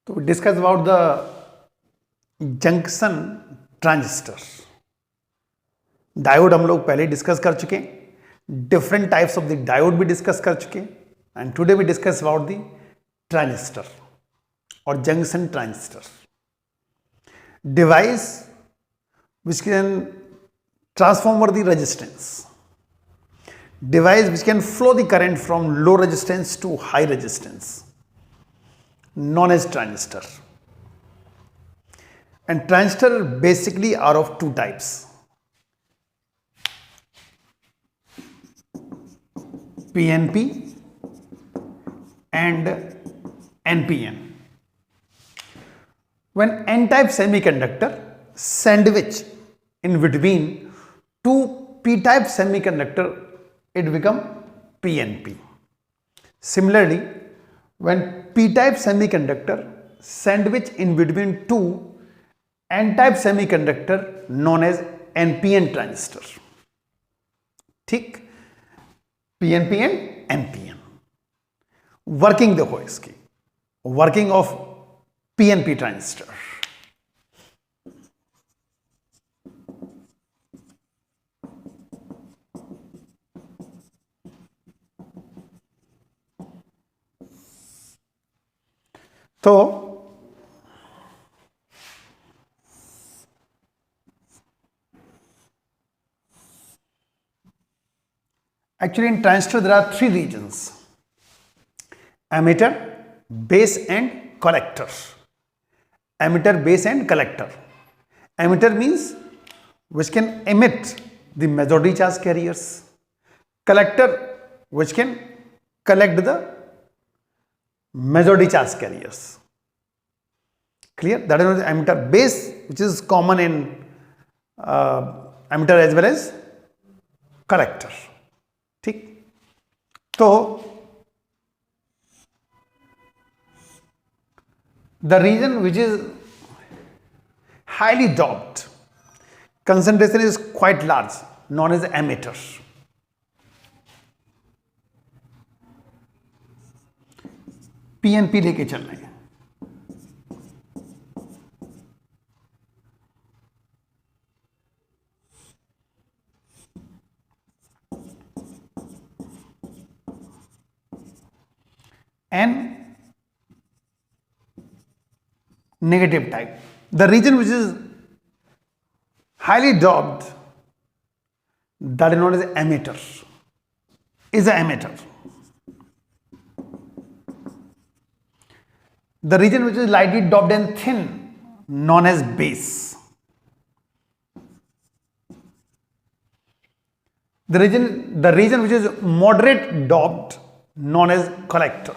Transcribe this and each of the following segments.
तो discuss about the junction transistor. Diode हम लोग पहले डिस्कस कर चुके हैं, different types of the diode भी डिस्कस कर चुके हैं, and today we discuss about the transistor और junction transistor, device which can transform the resistance, device which can flow the current from low resistance to high resistance, known as transistor. And transistor basically are of two types: PNP and NPN. When n-type semiconductor sandwich in between two p-type semiconductor, it become PNP. Similarly, when p-type semiconductor sandwich in between two n-type semiconductor, known as NPN transistor. ठीक, PNP and NPN. Working देखो इसकी, working of PNP transistor. तो actually in transistor there are three regions: emitter, base and collector. Emitter, base and collector. Emitter means which can emit the majority charge carriers. Collector which can collect the majority charge carriers. Clear? That is emitter. Base, which is common in emitter as well as collector. ठीक, तो the region which is highly doped, concentration is quite large, known as emitter. PNP लेके चल रहे हैं. N negative type. The region which is highly doped, that is known as emitter, is an emitter. The region which is lightly doped and thin, known as base. The region which is moderate doped, known as collector.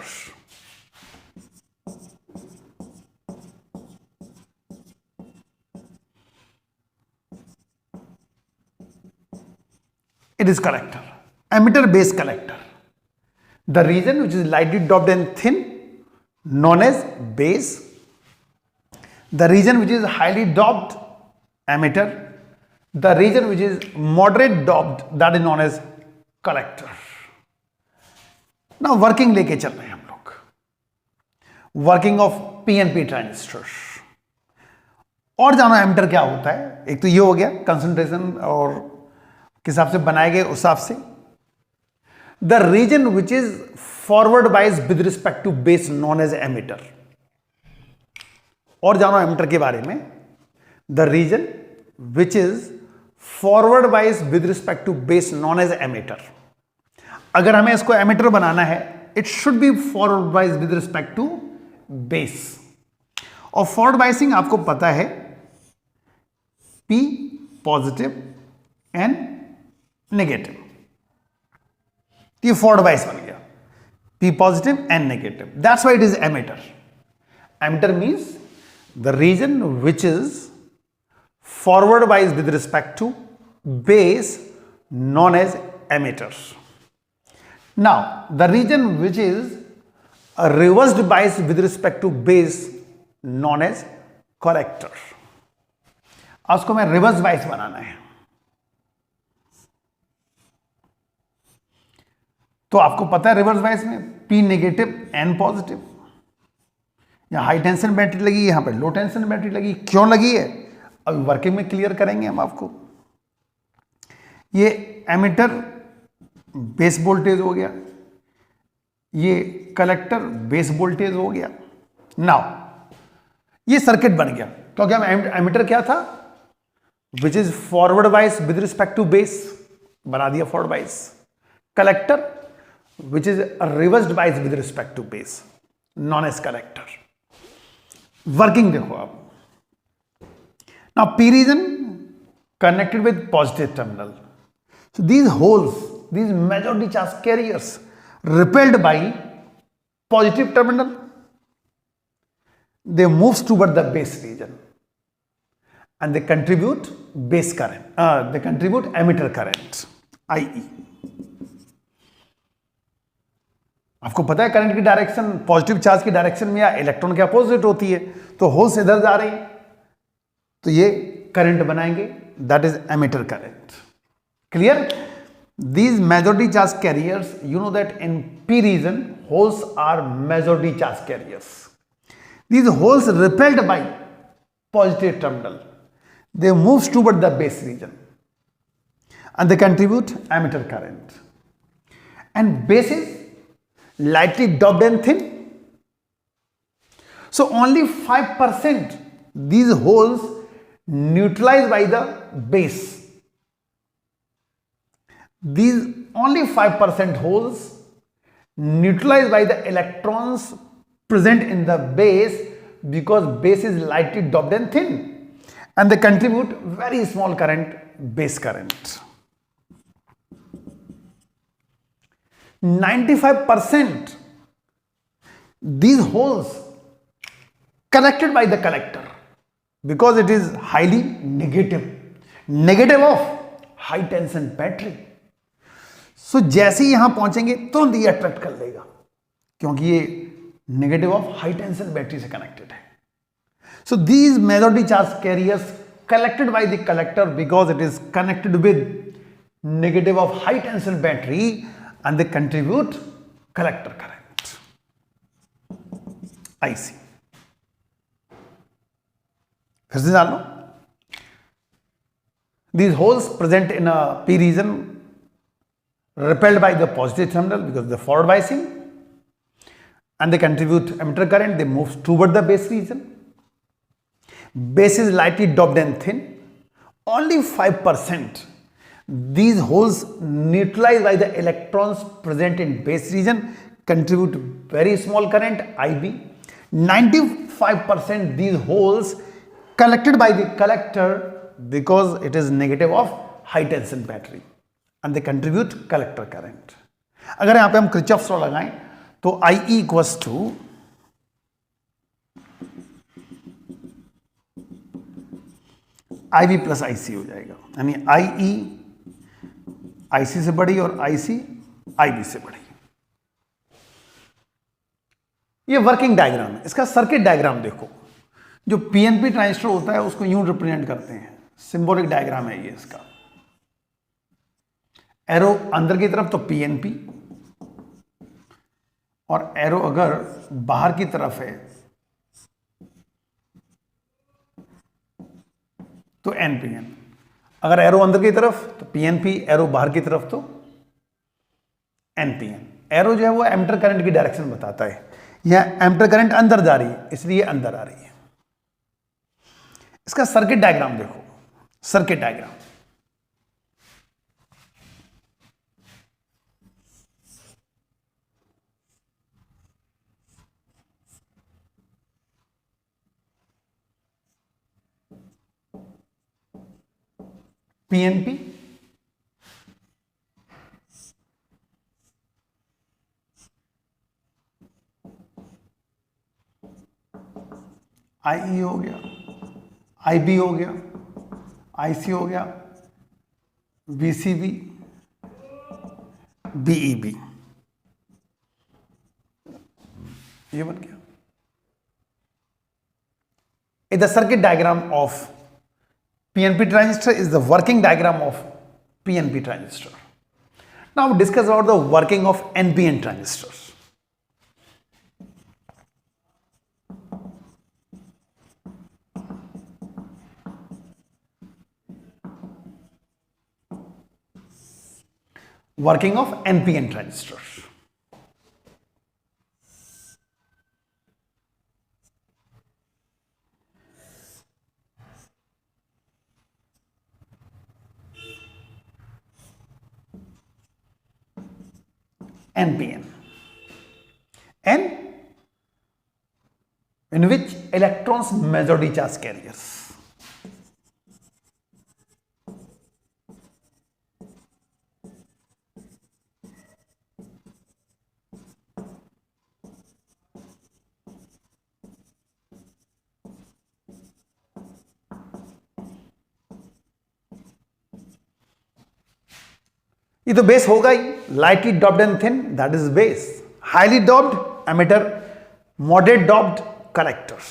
It is collector. Emitter, base, collector. The region which is lightly doped and thin, known as base. The region which is highly doped, emitter. The region which is moderate doped, that is known as collector. Now working लेके चल रहे हैं हम लोग. Working of PNP transistors. और जानो emitter क्या होता है. एक तो ये हो गया कंसंट्रेशन और किस हिसाब से बनाए गए उस हिसाब से. The region which is forward bias with respect to base, known as emitter. और जानो एमिटर के बारे में. The region which is forward bias with respect to base, known as emitter. अगर हमें इसको एमिटर बनाना है, it should be forward bias with respect to base. और फॉरवर्ड बाइसिंग आपको पता है, P पॉजिटिव एन नेगेटिव. ये फॉरवर्ड बाइस बन गया, P positive N negative. That's why it is emitter. Emitter means the region which is forward bias with respect to base, known as emitter. Now, the region which is a reversed bias with respect to base, known as collector. आज उसको मैं reverse bias बनाना है, तो आपको पता है reverse bias में P negative N positive. यहाँ हाई टेंशन बैटरी लगी, यहाँ पे लो टेंशन बैटरी लगी, क्यों लगी है अभी वर्किंग में क्लियर करेंगे हम आपको। ये एमीटर बेस वोल्टेज हो गया, ये कलेक्टर बेस वोल्टेज हो गया। नाउ ये सर्किट बन गया क्योंकि हम एमीटर क्या था, which is forward bias with respect to base, बना दिया forward bias. Collector which is reversed bias with respect to base, known as collector. Working देखो आप। Now P region connected with positive terminal. So these holes, these majority charge carriers repelled by positive terminal, they moves toward the base region and they contribute base current, they contribute emitter current, IE. आपको पता है current की direction positive charge की direction में या electron के opposite होती है, तो होल्स इधर जा रहे हैं तो ये करंट बनाएंगे, that is emitter current. Clear? These majority charge carriers, you know that in P region holes are majority charge carriers. These holes repelled by positive terminal, they move toward the base region and they contribute emitter current. And base is lightly doped and thin, so only 5% these holes neutralized by the base. These only 5% holes neutralized by the electrons present in the base, because base is lightly doped and thin, and they contribute very small current, base current. 95% these holes connected by the collector, because it is highly negative of high tension battery. So जैसे ही यहां पहुंचेंगे तुरंत ये attract कर लेगा क्योंकि ये negative of high tension battery से कनेक्टेड है. So these majority charge carriers collected by the collector, because it is connected with negative of high tension battery, and they contribute collector current, IC. फिर से जान लो, these holes present in a P region repelled by the positive terminal because the forward biasing, and they contribute emitter current, they move toward the base region. Base is lightly doped and thin, only 5% these holes neutralized by the electrons present in base region contribute very small current, IB. 95% these holes collected by the collector, because it is negative of high tension battery, and they contribute collector current. अगर यहां पे हम Kirchhoff's law लगाएं तो IE equals to IB plus IC हो जाएगा, यानी IE IC से बड़ी और IC IB से बड़ी. ये वर्किंग डायग्राम है. इसका सर्किट डायग्राम देखो. जो PNP ट्रांजिस्टर होता है उसको यूं रिप्रेजेंट करते हैं, सिंबॉलिक डायग्राम है ये इसका. एरो अंदर की तरफ तो PNP, और एरो अगर बाहर की तरफ है तो NPN. अगर एरो अंदर की तरफ तो PNP, एरो बाहर की तरफ तो NPN. एरो जो है वो एमिटर करंट की डायरेक्शन बताता है. यह एमिटर करंट अंदर जा रही है इसलिए अंदर आ रही है. इसका सर्किट डायग्राम देखो. सर्किट डायग्राम PNP, IE हो गया, IB हो गया, IC हो गया, VCB, BEB. ये बन गया. The circuit diagram of PNP transistor is the working diagram of PNP transistor. Now we discuss about the working of NPN transistors. working of NPN transistor. NPN. N in which electrons majority charge carriers. ये तो base होगा ही, lightly doped and thin, that is base. Highly doped emitter, moderate doped collectors.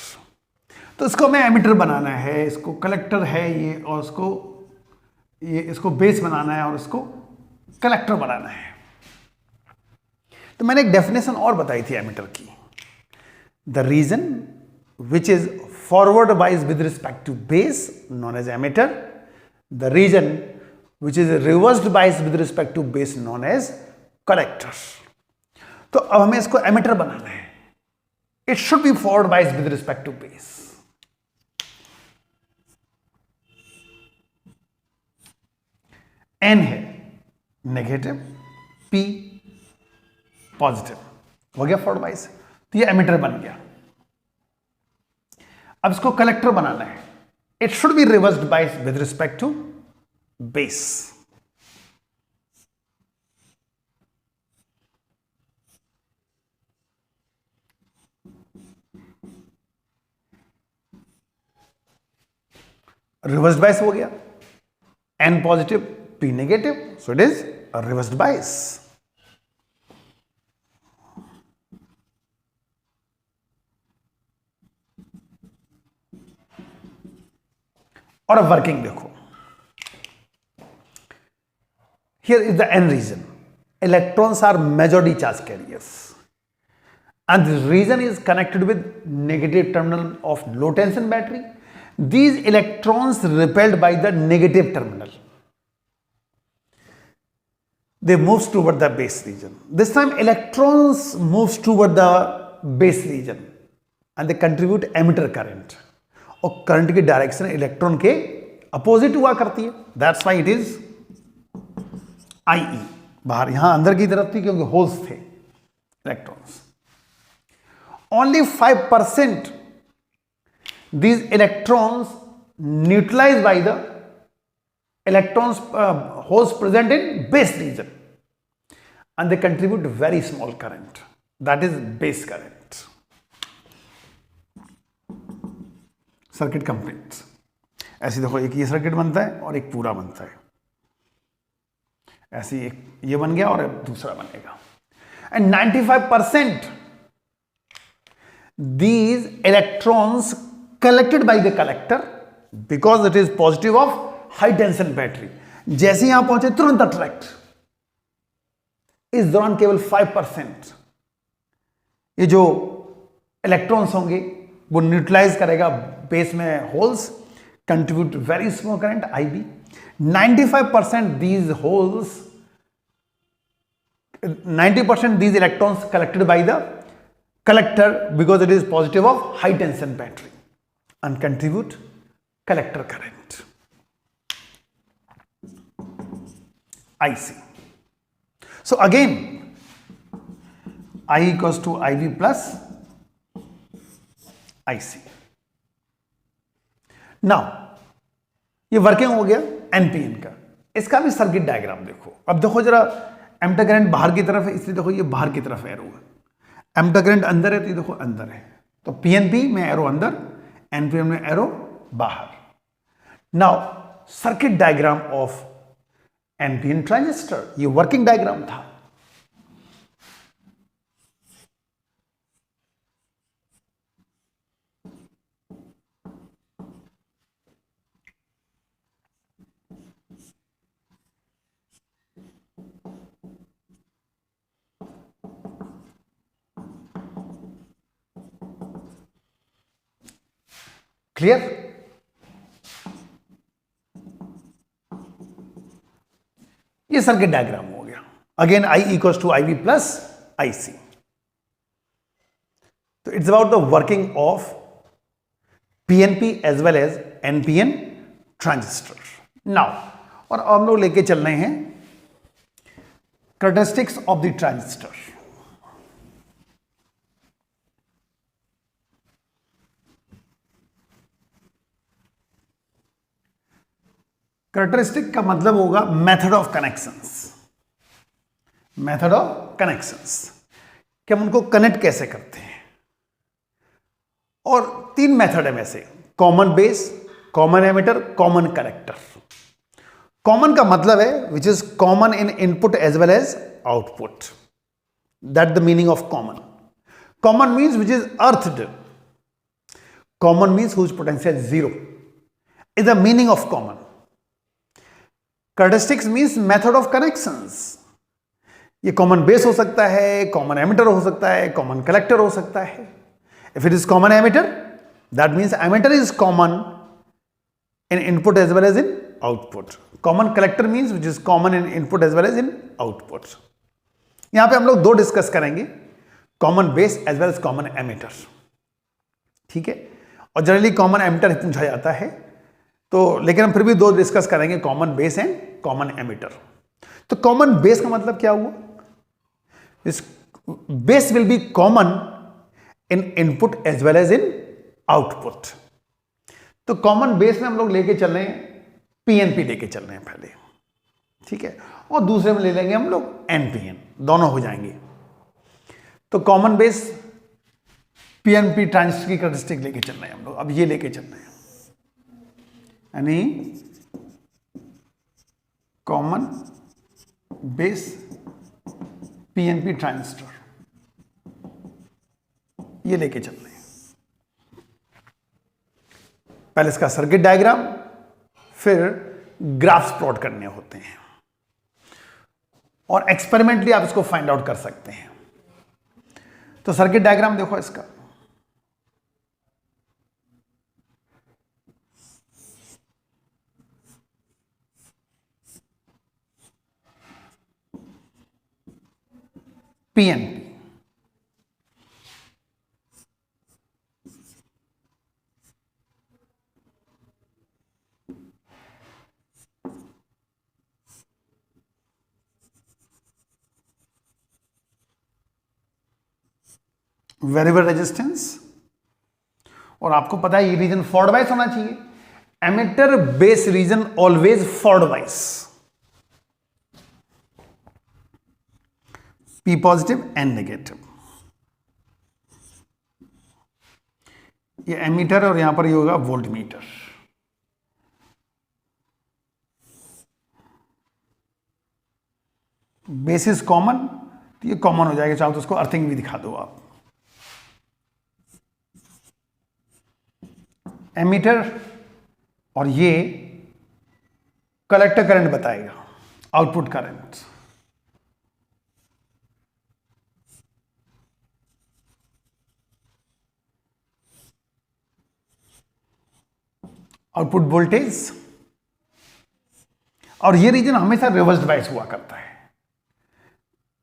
तो इसको हमें emitter बनाना है, इसको कलेक्टर है ये, और इसको बेस बनाना है और इसको कलेक्टर बनाना है. तो मैंने एक डेफिनेशन और बताई थी एमिटर की. The region which is forward bias with respect to base known as emitter. The region which is reversed bias with respect to base known as collectors. तो अब हमें इसको एमिटर बनाना है. It should be forward bias with respect to base. N है negative, P positive, हो गया forward बाइस. तो ये एमिटर बन गया. अब इसको कलेक्टर बनाना है. It should be reversed bias with respect to base. Reversed bias हो गया. N positive, P negative, so it is reversed bias. और अब वर्किंग देखो. Here is the N region. Electrons are majority charge carriers. And this region is connected with negative terminal of low tension battery. These electrons repelled by the negative terminal. They move toward the base region. This time electrons moves toward the base region and they contribute emitter current. और current की direction electron के opposite हुआ करती है. That's why it is IE. बाहर यहां अंदर की तरफ थी क्योंकि होल्स थे electrons. Only 5% these electrons neutralized by the electrons holes present in base region and they contribute very small current, that is base current. Circuit complete. ऐसे देखो, एक ये सर्किट बनता है और एक पूरा बनता है. ऐसे एक ये बन गया और दूसरा बनेगा. And 95% these electrons collected by the collector because it is positive of high tension battery. जैसे यहां पहुंचे तुरंत अट्रैक्ट. इस दौरान केवल 5% ये जो इलेक्ट्रॉन्स होंगे वो न्यूट्रलाइज करेगा बेस में holes, contribute very small current IB. 95% these holes, 90% these electrons collected by the collector because it is positive of high tension battery and contribute collector current. IC. So again, I equals to IB plus IC. Now, ये working हो गया NPN का. इसका भी circuit diagram देखो. अब देखो जरा, एमिटर करंट बाहर की तरफ है इसलिए देखो ये बाहर की तरफ एरो है. एमिटर करंट अंदर है तो ये देखो अंदर है. तो PNP में एरो अंदर, NPN में एरो बाहर. Now circuit diagram of NPN transistor, ये वर्किंग डायग्राम था. क्लियर? ये सर्किट डायग्राम हो गया. again I equals to IV plus IC. So it's about the working of PNP as well as NPN transistor. Now और हम लोग लेके चल रहे हैं characteristics of the transistor. Characteristic का मतलब होगा method of connections. Method of connections कि हम उनको कनेक्ट कैसे करते हैं. और 3 मेथड है वैसे, common base, common emitter, common collector. Common का मतलब है which is common in input as well as output. That the meaning of common. Common means which is earthed. Common means whose potential 0 is the meaning of common. Characteristics means method of connections. ये common base हो सकता है, common emitter हो सकता है, common collector हो सकता है. If it is common emitter, that means emitter is common in input as well as in output. Common collector means which is common in input as well as in output. यहां पे हम लोग 2 discuss करेंगे, common base as well as common emitter. ठीक है. और generally common emitter पूछा जाता है तो, लेकिन हम फिर भी 2 डिस्कस करेंगे, common base and common emitter. तो कॉमन बेस का मतलब क्या हुआ? Base will be common in input as well as in output. तो कॉमन बेस में हम लोग लेके चल रहे हैं, पीएनपी लेके चल रहे हैं पहले. ठीक है. और दूसरे में ले लेंगे हम लोग एनपीएन. दोनों हो जाएंगे. तो कॉमन बेस पीएनपी ट्रांजिस्टर की कैरेक्टरिस्टिक लेके चल रहे हैं हम लोग. अब ये लेके चल रहे हैं, यानी कॉमन बेस पीएनपी ट्रांजिस्टर, ये लेके चल रहे हैं. पहले इसका सर्किट डायग्राम, फिर ग्राफ्स प्लॉट करने होते हैं और एक्सपेरिमेंटली आप इसको फाइंड आउट कर सकते हैं. तो सर्किट डायग्राम देखो इसका. PNP, variable resistance. और आपको पता है ये रीजन फॉरवर्ड बाइस होना चाहिए. Emitter base reason always forward बाइस. P positive and negative. ये एमीटर और यहां पर ये होगा volt meter. Base is common, तो ये कॉमन हो जाएगा. चाहो तो उसको अर्थिंग भी दिखा दो आप. एमीटर और ये कलेक्टर करंट बताएगा, आउटपुट करंट. Output voltage. और ये रीजन हमेशा रिवर्स्ड बाइस हुआ करता है.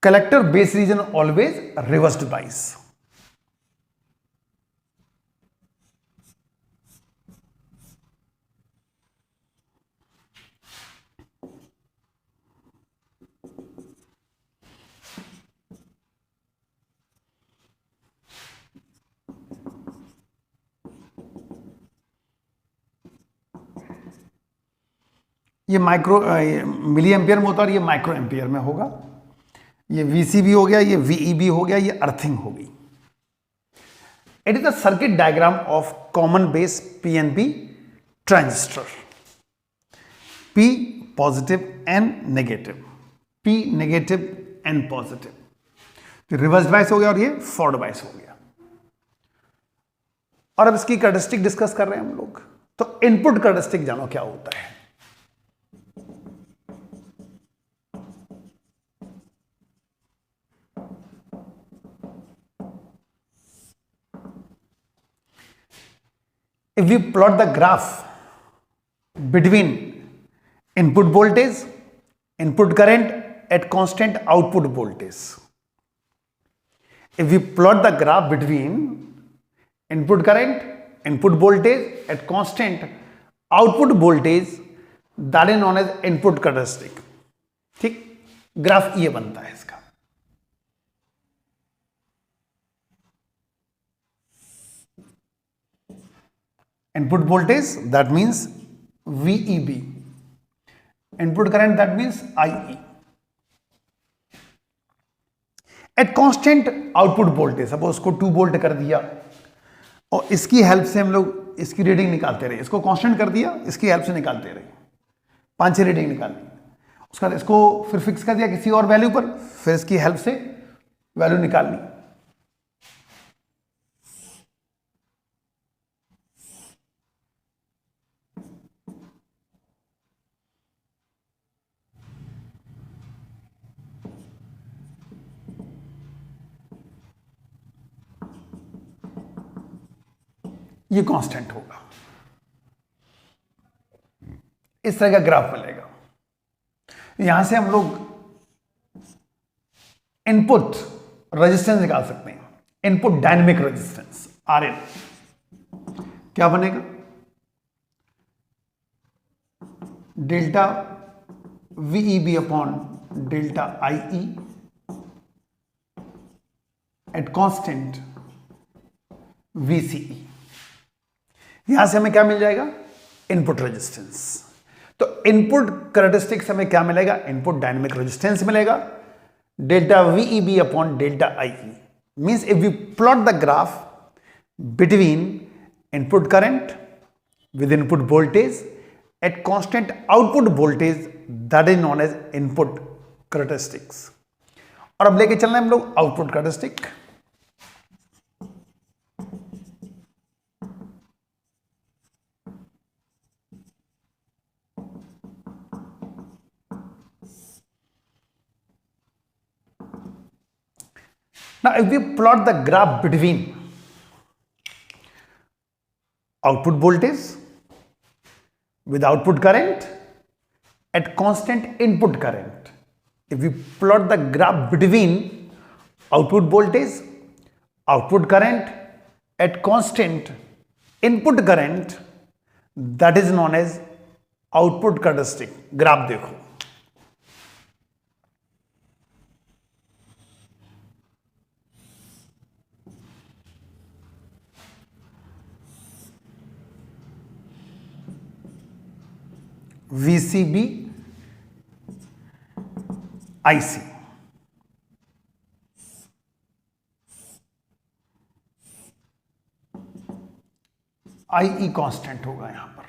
Collector base reason always reversed बाइस. ये मिली एम्पियर में होता है और ये माइक्रो एम्पियर में होगा. ये वीसी भी हो गया, ये वीई भी हो गया, ये अर्थिंग हो गई. It is the circuit diagram of common base PNP transistor. P positive and negative, P negative and positive. तो रिवर्स बाइस हो गया और ये फॉरवर्ड बाइस हो गया. और अब इसकी कैरेक्टरिस्टिक डिस्कस कर रहे हैं हम लोग. तो इनपुट कैरेक्टरिस्टिक जानो क्या होता है. If we plot the graph between input voltage, input current at constant output voltage. If we plot the graph between input current, input voltage at constant output voltage, that is known as input characteristic. ठीक, graph ये बनता है इसका. Input voltage, that means VEB. Input current, that means IE. At constant output voltage, suppose उसको 2 volt कर दिया और इसकी हेल्प से हम लोग इसकी रीडिंग निकालते रहे. इसको कांस्टेंट कर दिया, इसकी हेल्प से निकालते रहे, 5-6 रीडिंग निकाल ली. उसके बाद इसको फिर फिक्स कर दिया किसी और वैल्यू पर, फिर इसकी हेल्प से वैल्यू निकाल ली. ये कांस्टेंट होगा. इस तरह का ग्राफ मिलेगा. यहां से हम लोग इनपुट रेजिस्टेंस निकाल सकते हैं. इनपुट डायनेमिक रेजिस्टेंस RN क्या बनेगा? Delta VEB upon delta IE at constant VCE. यहां से हमें क्या मिल जाएगा? Input resistance. तो इनपुट कैरेक्टरिस्टिक्स हमें क्या मिलेगा? इनपुट डायनेमिक रेजिस्टेंस मिलेगा. Delta VEB upon delta IE means if we plot the graph between input current with input voltage at constant output voltage, that is known as input characteristics. और अब लेके चलना है हम लोग output characteristic. Now, if we plot the graph between output voltage with output current at constant input current, if we plot the graph between output voltage, output current at constant input current, that is known as output characteristic. Graph देखो, VCB IC. IE constant होगा यहां पर.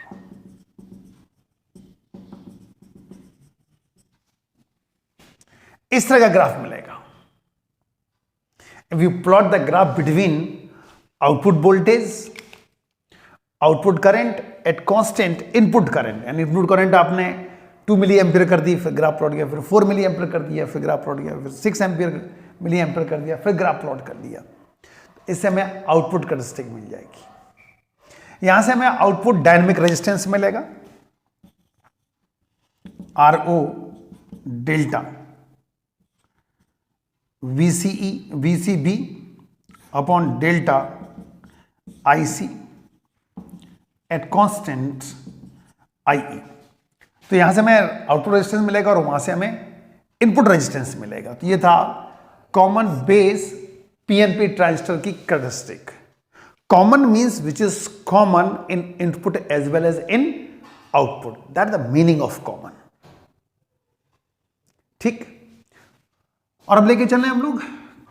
इस तरह का graph मिलेगा. If you plot the graph between output voltage, output current at constant input current, यानी input current आपने 2 मिली एम्पियर कर दी, फिर ग्राफ प्लॉट किया, फिर 4 मिली एम्पियर कर दिया, फिर ग्राफ प्लॉट किया, फिर 6 मिली एम्पियर कर दिया, फिर ग्राफ प्लॉट कर दिया. इससे हमें आउटपुट कैरेक्टरिस्टिक मिल जाएगी. यहां से हमें आउटपुट डायनेमिक रेजिस्टेंस मिलेगा, RO delta VCB upon delta IC at constant IE. तो यहां से हमें आउटपुट रेजिस्टेंस मिलेगा और वहां से हमें इनपुट रेजिस्टेंस मिलेगा. तो ये था कॉमन बेस PNP ट्रांजिस्टर की characteristic. Common means which is common in input as well as in output. That the meaning of common. ठीक. और अब लेके चल रहे हैं हम लोग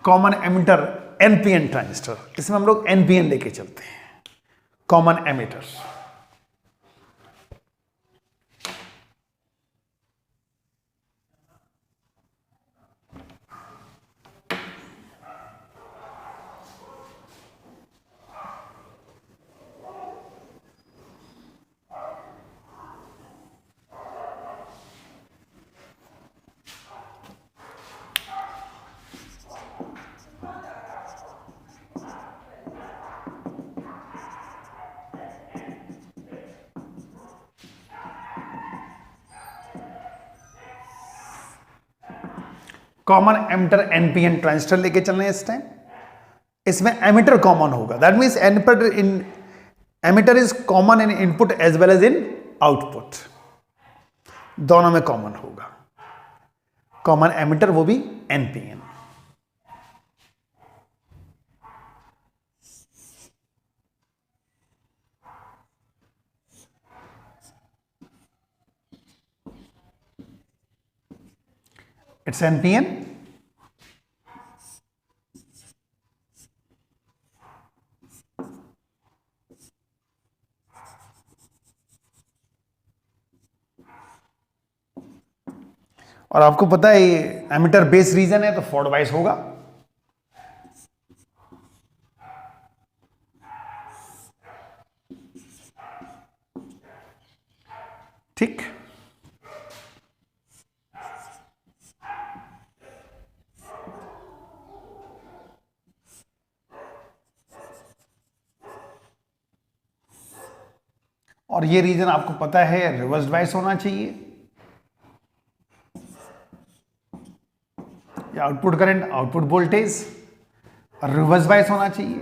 कॉमन एमिटर NPN ट्रांजिस्टर. इसमें हम लोग NPN लेके चलते हैं, common emitter. Common emitter NPN transistor लेके चल रहे हैं इस टाइम। इसमें एमिटर कॉमन होगा, that means emitter is common in input as well as in output, दोनों में कॉमन होगा। कॉमन एमिटर वो भी एनपीएन। It's NPN. और आपको पता है ये एमिटर बेस रीजन है तो फॉरवर्ड बायस होगा। ठीक, और ये रीजन आपको पता है रिवर्स बायस होना चाहिए, या output current output voltage reverse bias होना चाहिए।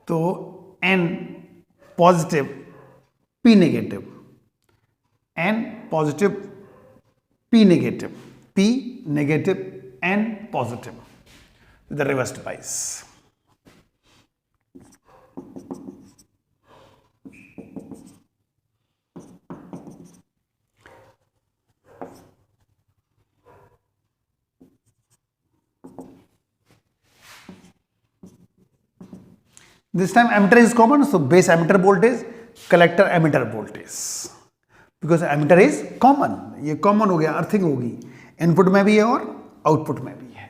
तो N positive P negative, N positive P negative, P negative N positive, the reversed bias. This time emitter is common, so base emitter voltage, collector emitter voltage, because emitter is common, ये common हो गया, earthing होगी, input में भी है और output में भी है।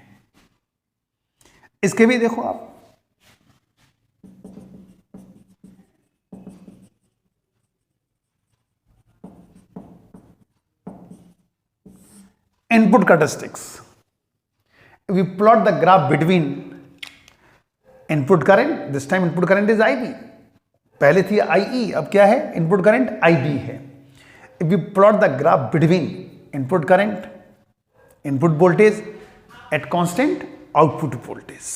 इसके भी देखो आप, input characteristics. If we plot the graph between input current, this time input current is IB, पहले थी IE, अब क्या है, इनपुट करंट IB है। If you plot the graph between input current, input voltage at constant output voltage,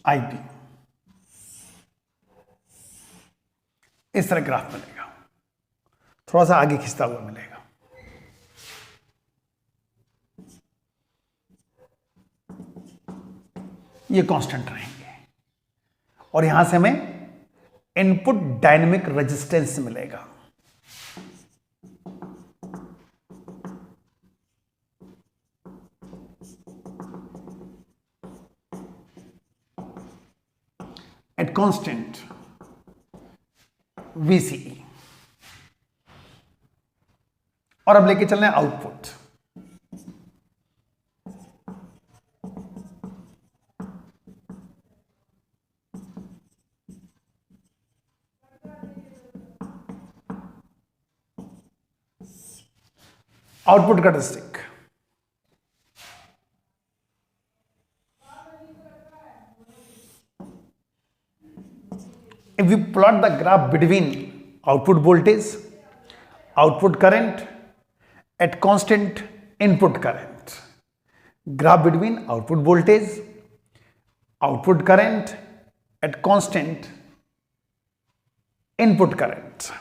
IB, इस तरह graph बनेगा, थोड़ा सा आगे खिंचता हुआ मिलेगा। ये कांस्टेंट रहेंगे और यहां से हमें इनपुट डायनेमिक रेजिस्टेंस मिलेगा। एट कांस्टेंट VCE, और अब लेके चलना है output. Output characteristic, if we plot the graph between output voltage, output current at constant input current, graph between output voltage, output current at constant input current,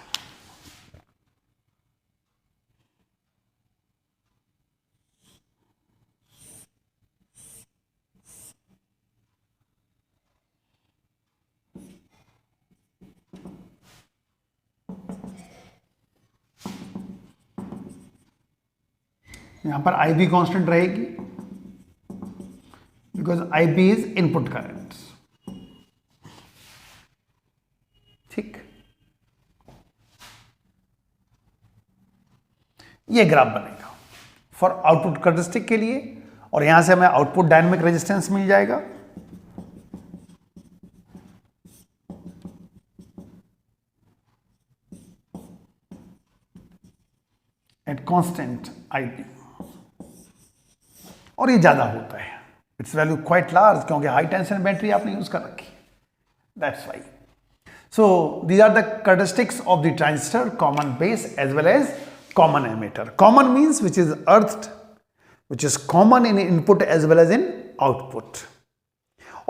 यहां पर IB constant रहेगी because IB is input current. ठीक, ये graph बनेगा for output characteristic के लिए, और यहां से हमें आउटपुट डायनेमिक रेजिस्टेंस मिल जाएगा। एट कांस्टेंट IB, और ये ज्यादा होता है इट्स वैल्यू क्वाइट लार्ज, क्योंकि हाई टेंशन बैटरी आपने यूज कर रखी, that's why. So these are the characteristics of the transistor, common base as well as common emitter. Common means which is earthed, which is common in input as well as in output.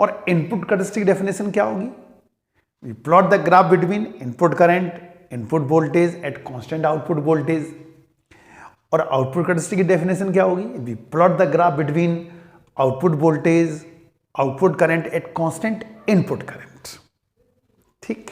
और input characteristic definition क्या होगी? We plot the graph between input current, input voltage at constant output voltage. और output characteristic की definition क्या होगी? We plot the graph between output voltage, output current at constant input current. ठीक.